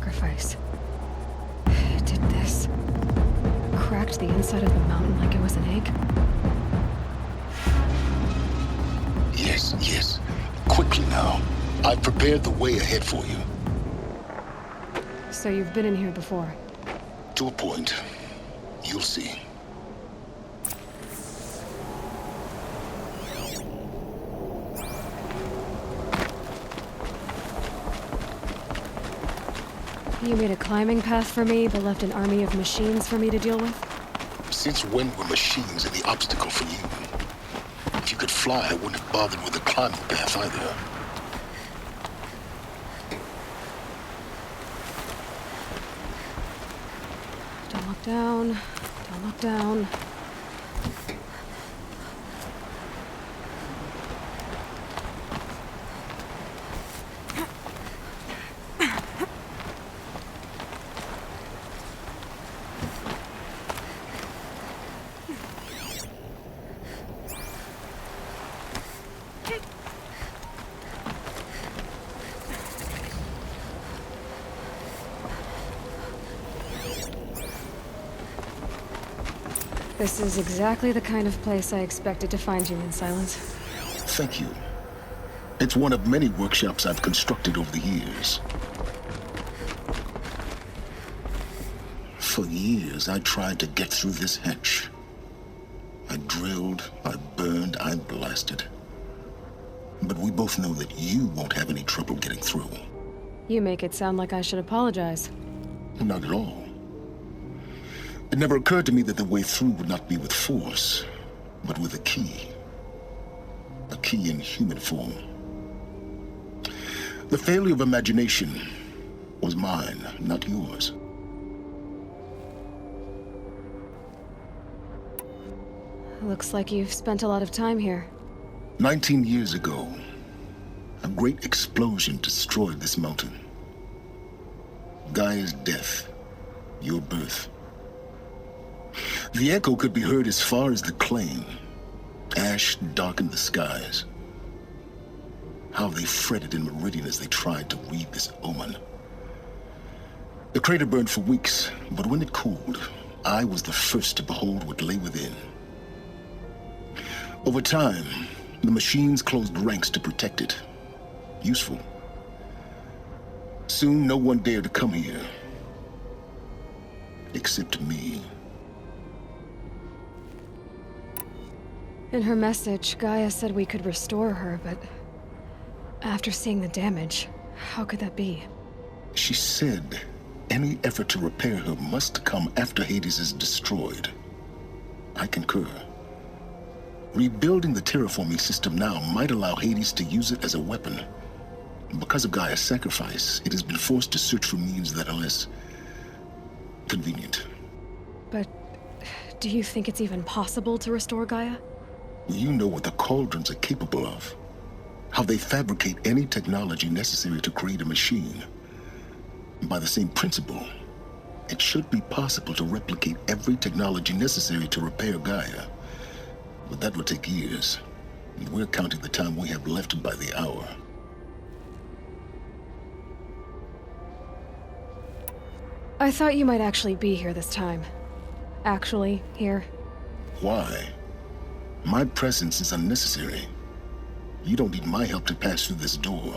sacrifice. It did this. Cracked the inside of the mountain like it was an egg. Yes. Quickly now. I've prepared the way ahead for you. So you've been in here before? To a point. You'll see. You made a climbing path for me, but left an army of machines for me to deal with? Since when were machines any obstacle for you? If you could fly, I wouldn't have bothered with the climbing path either. Don't look down. Don't look down. This is exactly the kind of place I expected to find you in, Silence. Thank you. It's one of many workshops I've constructed over the years. For years, I tried to get through this hatch. I drilled, I burned, I blasted. But we both know that you won't have any trouble getting through. You make it sound like I should apologize. Not at all. It never occurred to me that the way through would not be with force, but with a key. A key in human form. The failure of imagination was mine, not yours. Looks like you've spent a lot of time here. 19 years ago, a great explosion destroyed this mountain. Gaia's death, your birth. The echo could be heard as far as the claim. Ash darkened the skies. How they fretted in Meridian as they tried to read this omen. The crater burned for weeks, but when it cooled, I was the first to behold what lay within. Over time, the machines closed ranks to protect it. Useful. Soon, no one dared to come here. Except me. In her message, Gaia said we could restore her, but after seeing the damage, how could that be? She said any effort to repair her must come after Hades is destroyed. I concur. Rebuilding the terraforming system now might allow Hades to use it as a weapon. Because of Gaia's sacrifice, it has been forced to search for means that are less convenient. But do you think it's even possible to restore Gaia? You know what the cauldrons are capable of. How they fabricate any technology necessary to create a machine. By the same principle, it should be possible to replicate every technology necessary to repair Gaia. But that will take years. And we're counting the time we have left by the hour. I thought you might actually be here this time. Actually, here. Why? My presence is unnecessary. You don't need my help to pass through this door.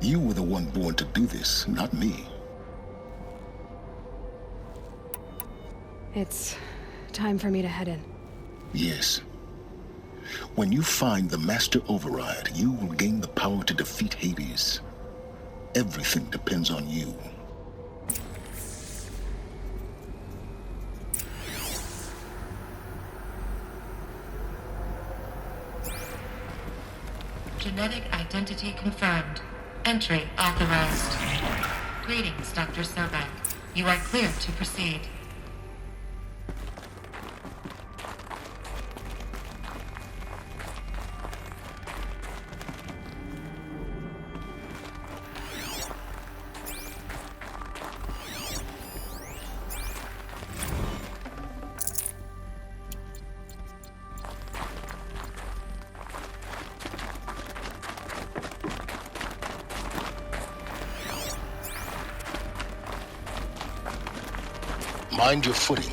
You were the one born to do this, not me. It's time for me to head in. Yes. When you find the Master Override, you will gain the power to defeat Hades. Everything depends on you. Genetic identity confirmed. Entry authorized. Greetings, Dr. Sobek. You are clear to proceed. Mind your footing.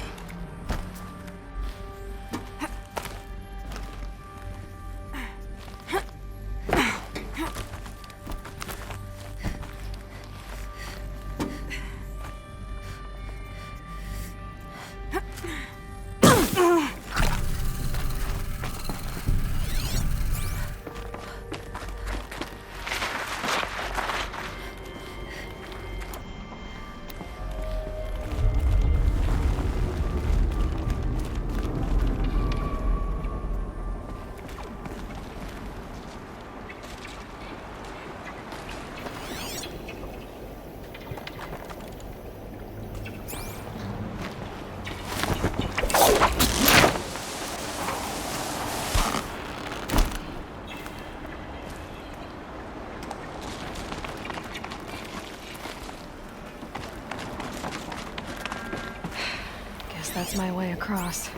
That's my way across.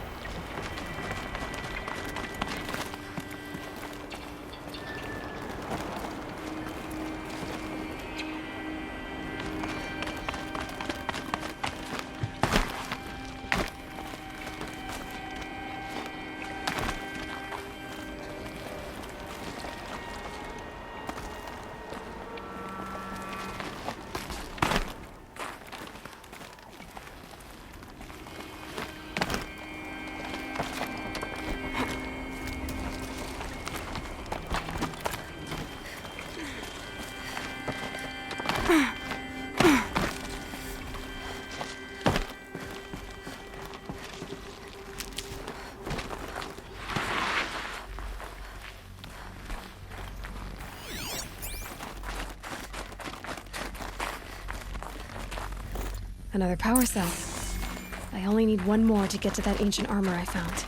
Another power cell. I only need one more to get to that ancient armor I found.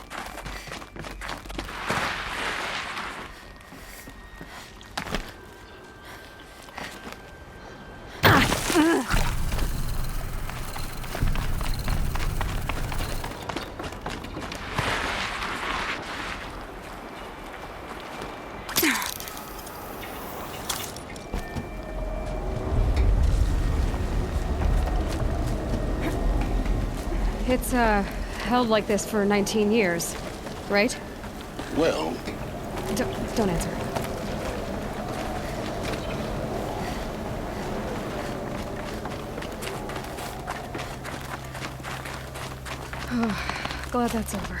It's, held like this for 19 years, right? Well, Don't answer. Oh, glad that's over.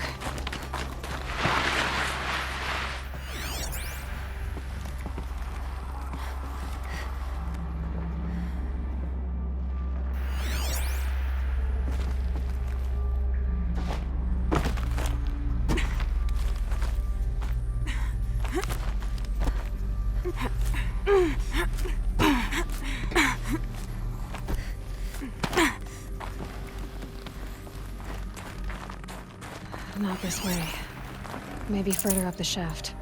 Not this way. Maybe further up the shaft.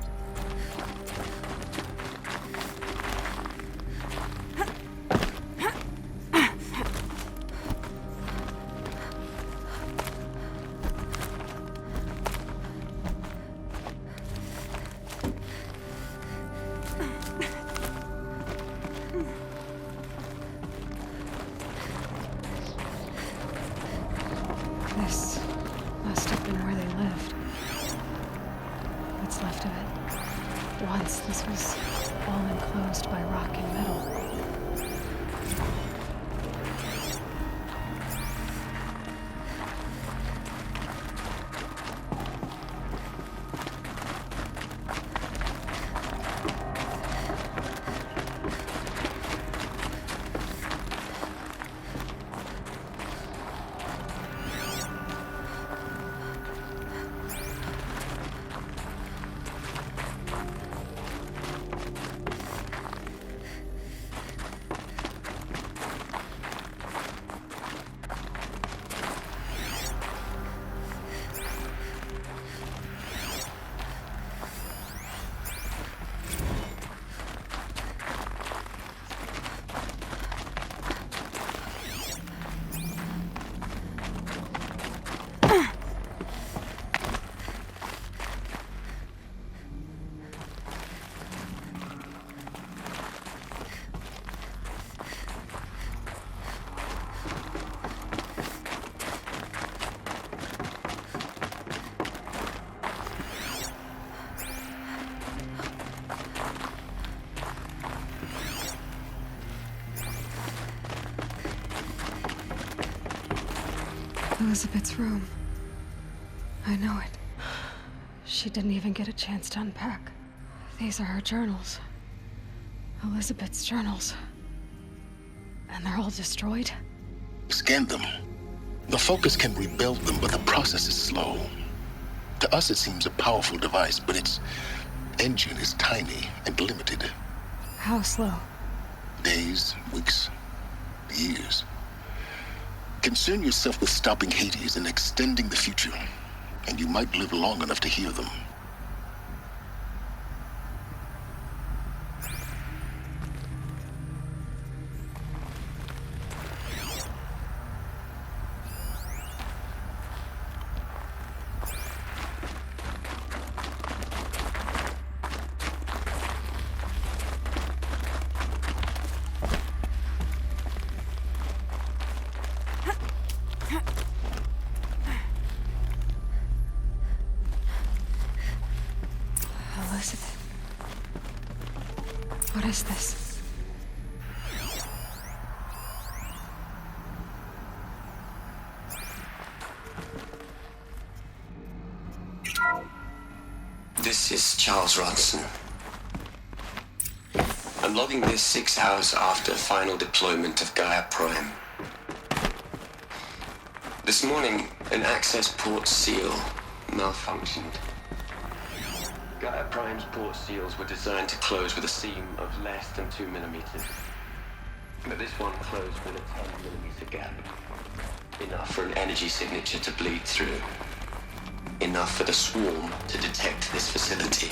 This must have been where they lived. What's left of it. Once this was all enclosed by rock and metal. Elizabeth's room. I know it. She didn't even get a chance to unpack. These are her journals. Elizabeth's journals. And they're all destroyed? Scan them. The Focus can rebuild them, but the process is slow. To us, it seems a powerful device, but its engine is tiny and limited. How slow? Days, weeks, years. Concern yourself with stopping Hades and extending the future, and you might live long enough to hear them. Elizabeth. What is this? This is Charles Ronson. I'm logging this 6 hours after final deployment of Gaia Prime. This morning, an access port seal malfunctioned. Gaia Prime's port seals were designed to close with a seam of less than 2 millimeters. But this one closed with a 10 millimeter gap. Enough for an energy signature to bleed through. Enough for the swarm to detect this facility.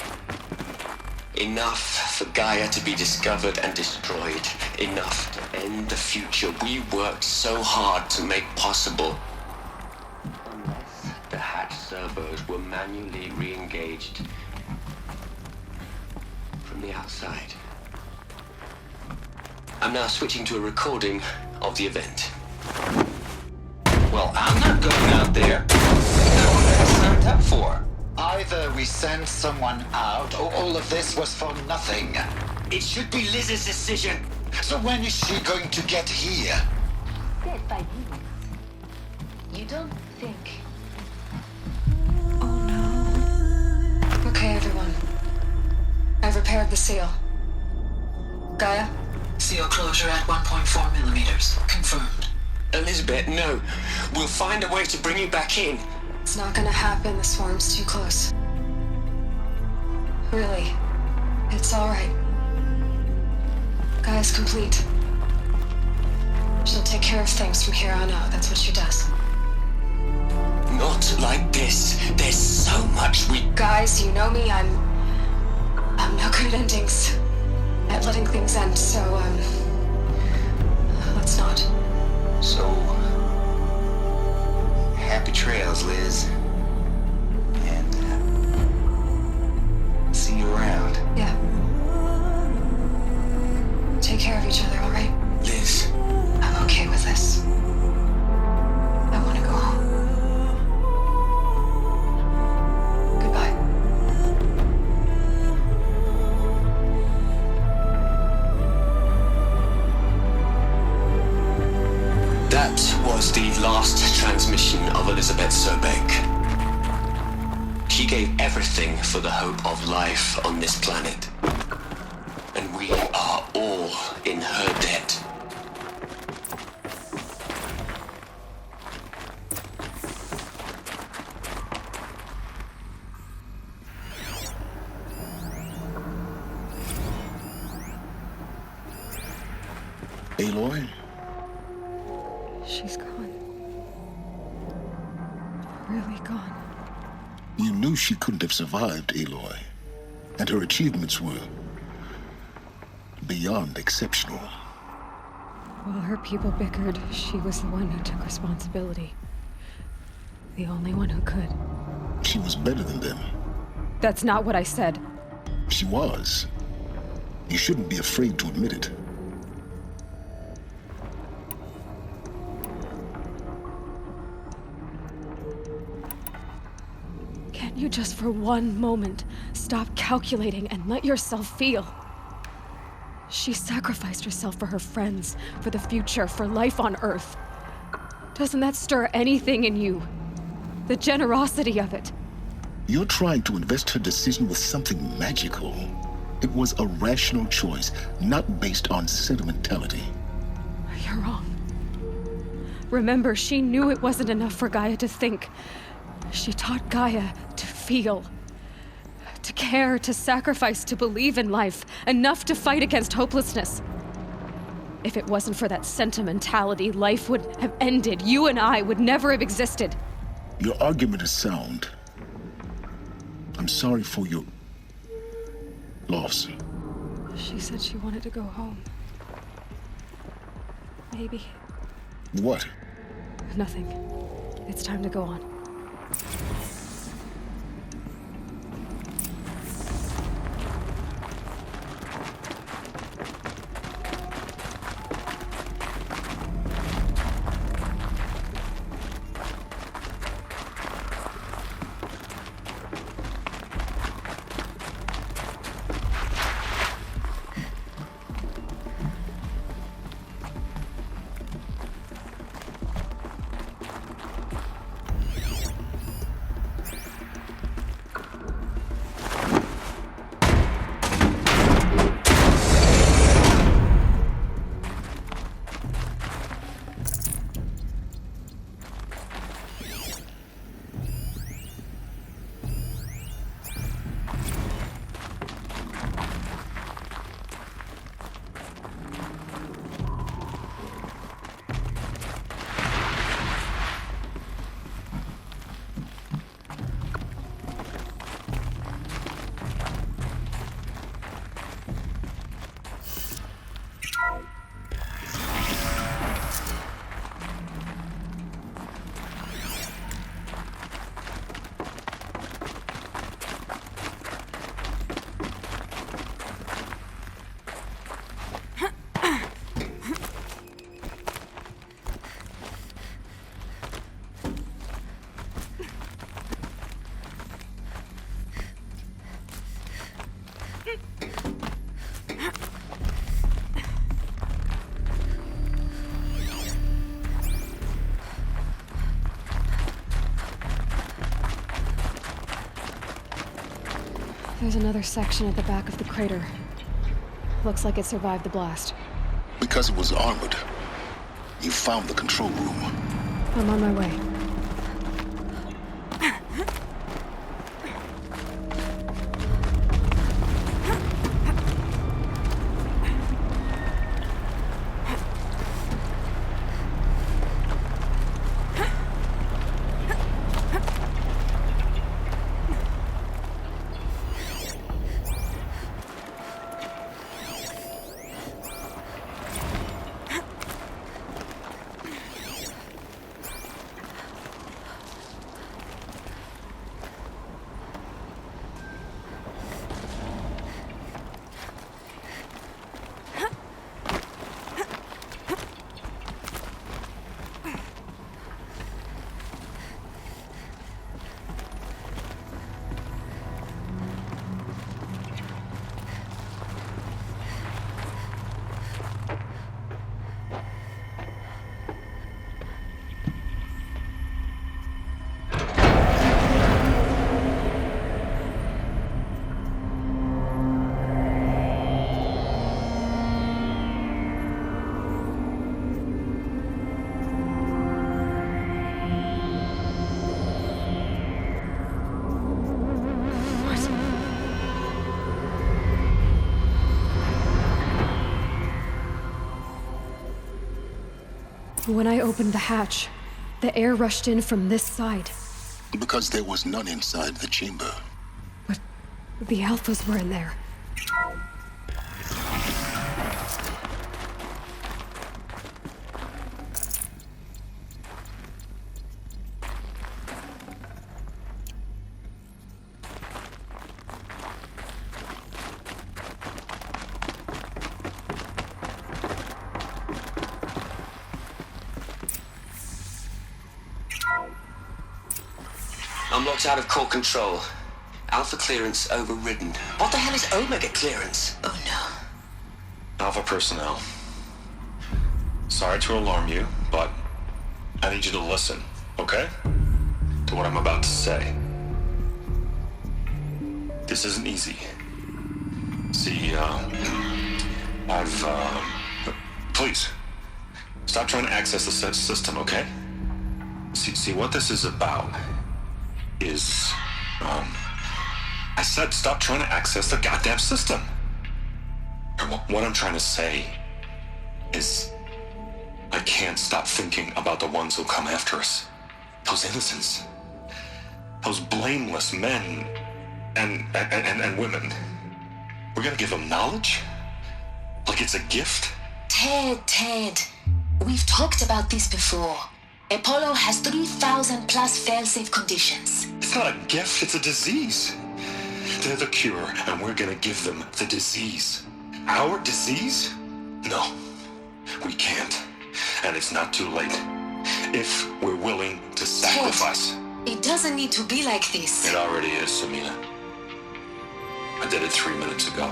Enough for Gaia to be discovered and destroyed. Enough to end the future we worked so hard to make possible. Unless the hatch servos were manually re-engaged from the outside. I'm now switching to a recording of the event. Well, I'm not going out there. What I signed up for. Either we send someone out, or all of this was for nothing. It should be Liz's decision. So when is she going to get here? Dead 5 minutes. You don't think... Okay, everyone. I've repaired the seal. Gaia? Seal closure at 1.4 millimeters. Confirmed. Elizabeth, no. We'll find a way to bring you back in. It's not gonna happen. The swarm's too close. Really. It's alright. Gaia's complete. She'll take care of things from here on out. That's what she does. Not like this. There's so much we... Guys, you know me. I'm no good at endings. At letting things end, so, let's not. So... happy trails, Liz. And, see you around. Yeah. Take care of each other, alright? Liz. I'm okay with this. I want to go home. Goodbye. That was the last transmission of Elizabeth Sobek. She gave everything for the hope of life on this planet. And we are all in her debt. Aloy? She's gone. Really gone. You knew she couldn't have survived, Aloy. And her achievements were beyond exceptional. While her people bickered, she was the one who took responsibility. The only one who could. She was better than them. That's not what I said. She was. You shouldn't be afraid to admit it. Can't you just for one moment stop calculating and let yourself feel? She sacrificed herself for her friends, for the future, for life on Earth. Doesn't that stir anything in you? The generosity of it. You're trying to invest her decision with something magical. It was a rational choice, not based on sentimentality. You're wrong. Remember, she knew it wasn't enough for Gaia to think. She taught Gaia to feel. To care, to sacrifice, to believe in life. Enough to fight against hopelessness. If it wasn't for that sentimentality, life would have ended. You and I would never have existed. Your argument is sound. I'm sorry for your loss. She said she wanted to go home. Maybe. What? Nothing. It's time to go on. There's another section at the back of the crater. Looks like it survived the blast. Because it was armored. You found the control room. I'm on my way. When I opened the hatch, the air rushed in from this side. Because there was none inside the chamber. But the Alphas were in there. I'm locked out of core control. Alpha clearance overridden. What the hell is Omega clearance? Oh no. Alpha personnel. Sorry to alarm you, but I need you to listen, okay? To what I'm about to say. This isn't easy. See, please, stop trying to access the system, okay? See, what this is about is, I said stop trying to access the goddamn system. What I'm trying to say is, I can't stop thinking about the ones who come after us. Those innocents. Those blameless men and women. We're gonna give them knowledge? Like it's a gift? Ted. We've talked about this before. Apollo has 3,000 plus fail-safe conditions. It's not a gift, it's a disease. They're the cure, and we're gonna give them the disease. Our disease? No, we can't. And it's not too late. If we're willing to sacrifice. Ted, it doesn't need to be like this. It already is, Samina. I did it 3 minutes ago.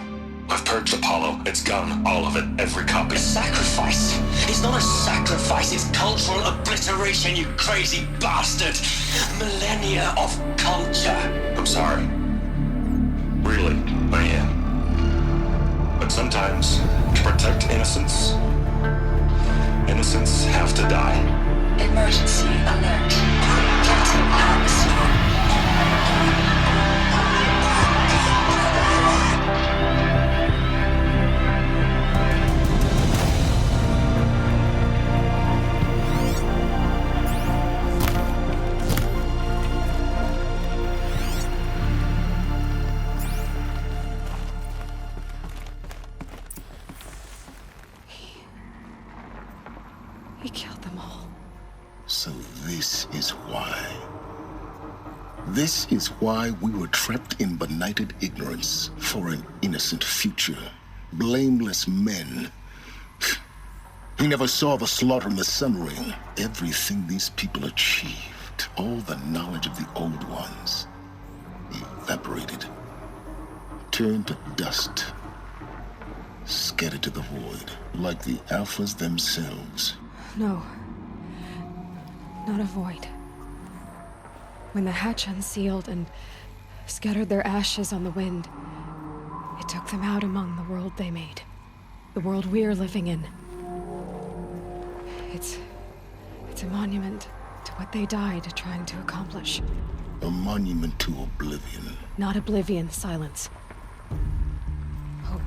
I've purged Apollo. It's gone. All of it. Every copy. A sacrifice? It's not a sacrifice, it's cultural obliteration, you crazy bastard! Millennia of culture! I'm sorry. Really, I am. But sometimes, to protect innocence have to die. Emergency alert. Captain Armstrong. He killed them all. So this is why. This is why we were trapped in benighted ignorance for an innocent future. Blameless men. He never saw the slaughter in the Sun Ring. Everything these people achieved, all the knowledge of the old ones, evaporated, turned to dust, scattered to the void, like the Alphas themselves. No. Not a void. When the hatch unsealed and scattered their ashes on the wind, it took them out among the world they made. The world we're living in. It's a monument to what they died trying to accomplish. A monument to oblivion. Not oblivion, silence. Hope.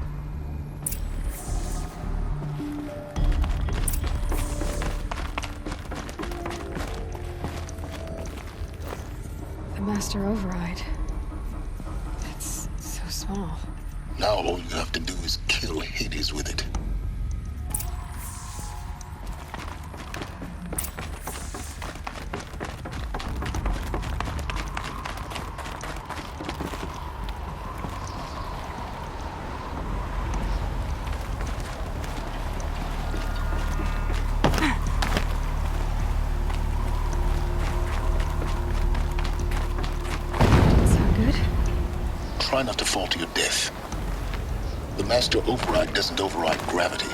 The master override. That's so small. Now all you have to do is kill Hades with it. Try not to fall to your death. The master override doesn't override gravity.